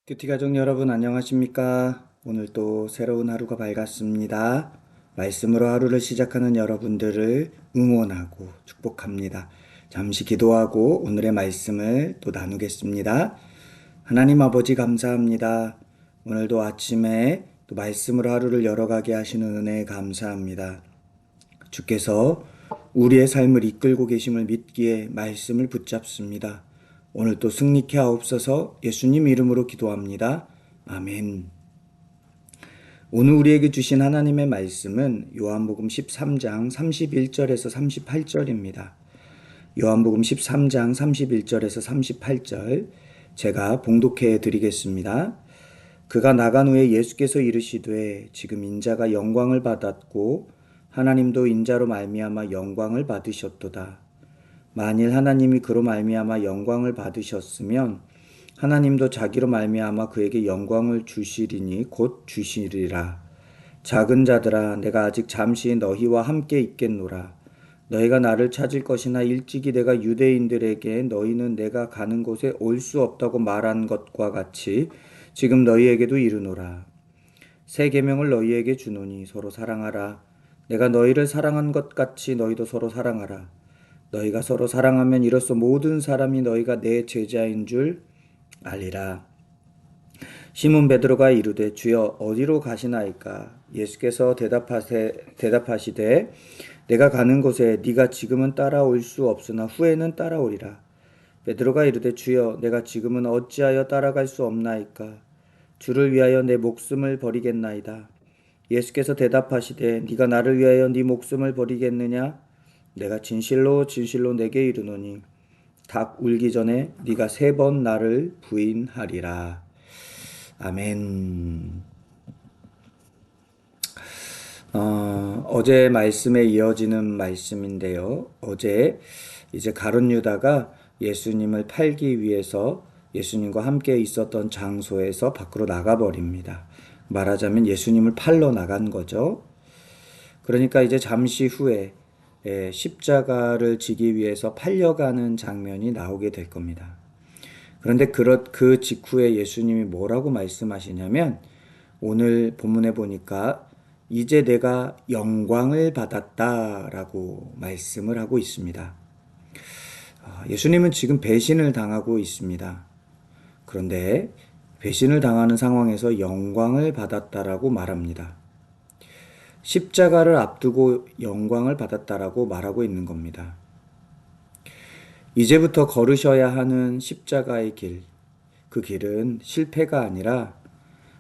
큐티 가족 여러분 안녕하십니까? 오늘 또 새로운 하루가 밝았습니다. 말씀으로 하루를 시작하는 여러분들을 응원하고 축복합니다. 잠시 기도하고 오늘의 말씀을 또 나누겠습니다. 하나님 아버지 감사합니다. 오늘도 아침에 또 말씀으로 하루를 열어가게 하시는 은혜에 감사합니다. 주께서 우리의 삶을 이끌고 계심을 믿기에 말씀을 붙잡습니다. 오늘 또 승리케 하옵소서. 예수님 이름으로 기도합니다. 아멘. 오늘 우리에게 주신 하나님의 말씀은 요한복음 13장 31절에서 38절입니다. 요한복음 13장 31절에서 38절 제가 봉독해 드리겠습니다. 그가 나간 후에 예수께서 이르시되 지금 인자가 영광을 받았고 하나님도 인자로 말미암아 영광을 받으셨도다. 만일 하나님이 그로 말미암아 영광을 받으셨으면 하나님도 자기로 말미암아 그에게 영광을 주시리니 곧 주시리라. 작은 자들아 내가 아직 잠시 너희와 함께 있겠노라. 너희가 나를 찾을 것이나 일찍이 내가 유대인들에게 너희는 내가 가는 곳에 올 수 없다고 말한 것과 같이 지금 너희에게도 이르노라. 새 계명을 너희에게 주노니 서로 사랑하라. 내가 너희를 사랑한 것 같이 너희도 서로 사랑하라. 너희가 서로 사랑하면 이로써 모든 사람이 너희가 내 제자인 줄 알리라. 시몬 베드로가 이르되 주여 어디로 가시나이까? 예수께서 대답하시되 내가 가는 곳에 네가 지금은 따라올 수 없으나 후에는 따라오리라. 베드로가 이르되 주여 내가 지금은 어찌하여 따라갈 수 없나이까? 주를 위하여 내 목숨을 버리겠나이다. 예수께서 대답하시되 네가 나를 위하여 네 목숨을 버리겠느냐? 내가 진실로 진실로 내게 이르노니 닭 울기 전에 네가 3번 나를 부인하리라. 아멘. 어제 말씀에 이어지는 말씀인데요. 어제 이제 가룟 유다가 예수님을 팔기 위해서 예수님과 함께 있었던 장소에서 밖으로 나가버립니다. 말하자면 예수님을 팔러 나간 거죠. 그러니까 이제 잠시 후에 십자가를 지기 위해서 팔려가는 장면이 나오게 될 겁니다. 그런데 그 직후에 예수님이 뭐라고 말씀하시냐면 오늘 본문에 보니까 이제 내가 영광을 받았다라고 말씀을 하고 있습니다. 예수님은 지금 배신을 당하고 있습니다. 그런데 배신을 당하는 상황에서 영광을 받았다라고 말합니다. 십자가를 앞두고 영광을 받았다라고 말하고 있는 겁니다. 이제부터 걸으셔야 하는 십자가의 길, 그 길은 실패가 아니라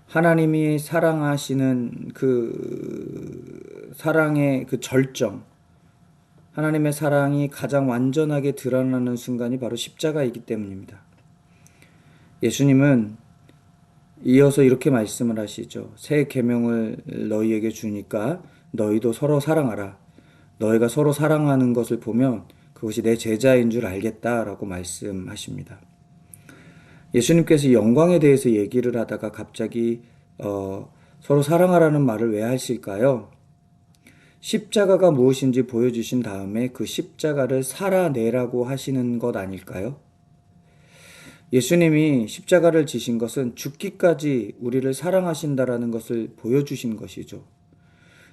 하나님이 사랑하시는 그 사랑의 그 절정, 하나님의 사랑이 가장 완전하게 드러나는 순간이 바로 십자가이기 때문입니다. 예수님은 이어서 이렇게 말씀을 하시죠. 새 계명을 너희에게 주니까 너희도 서로 사랑하라. 너희가 서로 사랑하는 것을 보면 그것이 내 제자인 줄 알겠다라고 말씀하십니다. 예수님께서 영광에 대해서 얘기를 하다가 갑자기 서로 사랑하라는 말을 왜 하실까요? 십자가가 무엇인지 보여주신 다음에 그 십자가를 살아내라고 하시는 것 아닐까요? 예수님이 십자가를 지신 것은 죽기까지 우리를 사랑하신다라는 것을 보여주신 것이죠.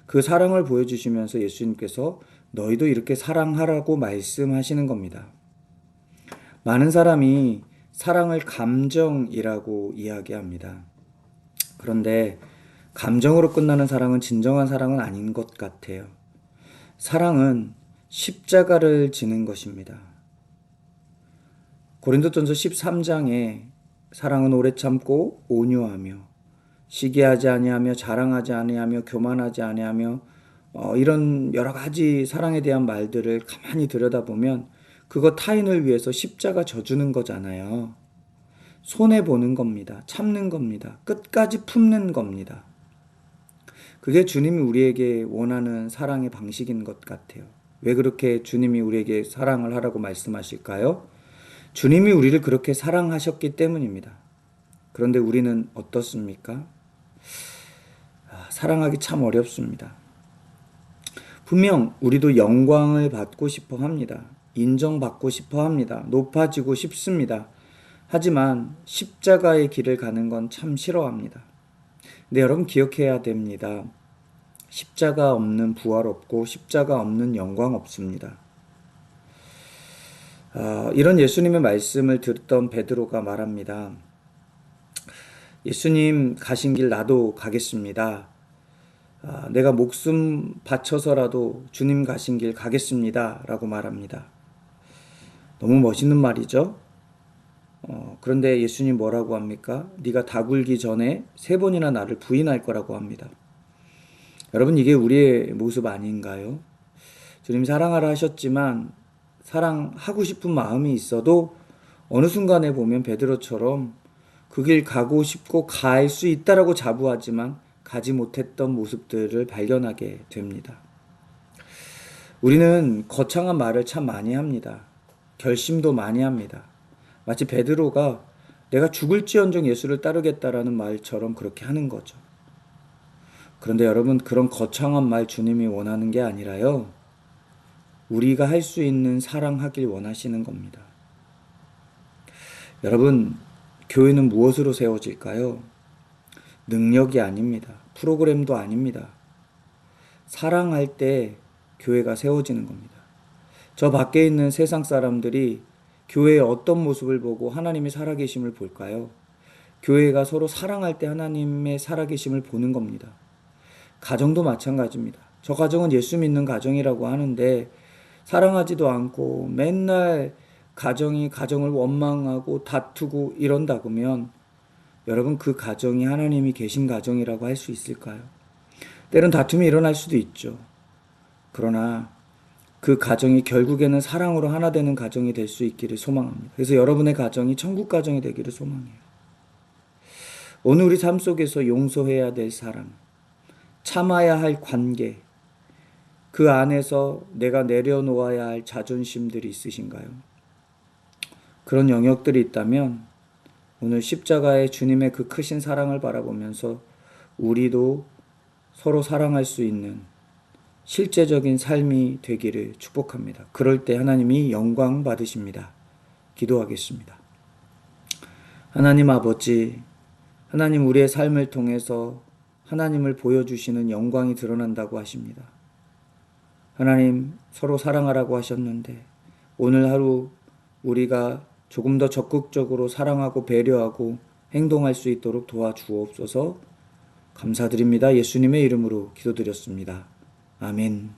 그 사랑을 보여주시면서 예수님께서 너희도 이렇게 사랑하라고 말씀하시는 겁니다. 많은 사람이 사랑을 감정이라고 이야기합니다. 그런데 감정으로 끝나는 사랑은 진정한 사랑은 아닌 것 같아요. 사랑은 십자가를 지는 것입니다. 고린도전서 13장에 사랑은 오래 참고 온유하며 시기하지 아니하며 자랑하지 아니하며 교만하지 아니하며 이런 여러 가지 사랑에 대한 말들을 가만히 들여다보면 그거 타인을 위해서 십자가 져주는 거잖아요. 손해보는 겁니다. 참는 겁니다. 끝까지 품는 겁니다. 그게 주님이 우리에게 원하는 사랑의 방식인 것 같아요. 왜 그렇게 주님이 우리에게 사랑을 하라고 말씀하실까요? 주님이 우리를 그렇게 사랑하셨기 때문입니다. 그런데 우리는 어떻습니까? 사랑하기 참 어렵습니다. 분명 우리도 영광을 받고 싶어 합니다. 인정받고 싶어 합니다. 높아지고 싶습니다. 하지만 십자가의 길을 가는 건 참 싫어합니다. 근데 여러분 기억해야 됩니다. 십자가 없는 부활 없고 십자가 없는 영광 없습니다. 이런 예수님의 말씀을 듣던 베드로가 말합니다. 예수님 가신 길 나도 가겠습니다. 내가 목숨 바쳐서라도 주님 가신 길 가겠습니다. 라고 말합니다. 너무 멋있는 말이죠. 그런데 예수님 뭐라고 합니까? 네가 다 굴기 전에 3번이나 나를 부인할 거라고 합니다. 여러분 이게 우리의 모습 아닌가요? 주님 사랑하라 하셨지만 사랑하고 싶은 마음이 있어도 어느 순간에 보면 베드로처럼 그 길 가고 싶고 갈 수 있다라고 자부하지만 가지 못했던 모습들을 발견하게 됩니다. 우리는 거창한 말을 참 많이 합니다. 결심도 많이 합니다. 마치 베드로가 내가 죽을지언정 예수를 따르겠다라는 말처럼 그렇게 하는 거죠. 그런데 여러분 그런 거창한 말 주님이 원하는 게 아니라요. 우리가 할 수 있는 사랑하길 원하시는 겁니다. 여러분 교회는 무엇으로 세워질까요? 능력이 아닙니다. 프로그램도 아닙니다. 사랑할 때 교회가 세워지는 겁니다. 저 밖에 있는 세상 사람들이 교회의 어떤 모습을 보고 하나님의 살아계심을 볼까요? 교회가 서로 사랑할 때 하나님의 살아계심을 보는 겁니다. 가정도 마찬가지입니다. 저 가정은 예수 믿는 가정이라고 하는데 사랑하지도 않고 맨날 가정을 원망하고 다투고 이런다면 여러분 그 가정이 하나님이 계신 가정이라고 할 수 있을까요? 때론 다툼이 일어날 수도 있죠. 그러나 그 가정이 결국에는 사랑으로 하나 되는 가정이 될 수 있기를 소망합니다. 그래서 여러분의 가정이 천국 가정이 되기를 소망해요. 오늘 우리 삶 속에서 용서해야 될 사람, 참아야 할 관계, 그 안에서 내가 내려놓아야 할 자존심들이 있으신가요? 그런 영역들이 있다면 오늘 십자가의 주님의 그 크신 사랑을 바라보면서 우리도 서로 사랑할 수 있는 실제적인 삶이 되기를 축복합니다. 그럴 때 하나님이 영광 받으십니다. 기도하겠습니다. 하나님 아버지, 하나님 우리의 삶을 통해서 하나님을 보여주시는 영광이 드러난다고 하십니다. 하나님 서로 사랑하라고 하셨는데 오늘 하루 우리가 조금 더 적극적으로 사랑하고 배려하고 행동할 수 있도록 도와주옵소서. 감사드립니다. 예수님의 이름으로 기도드렸습니다. 아멘.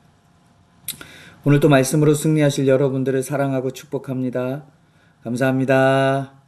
오늘도 말씀으로 승리하실 여러분들을 사랑하고 축복합니다. 감사합니다.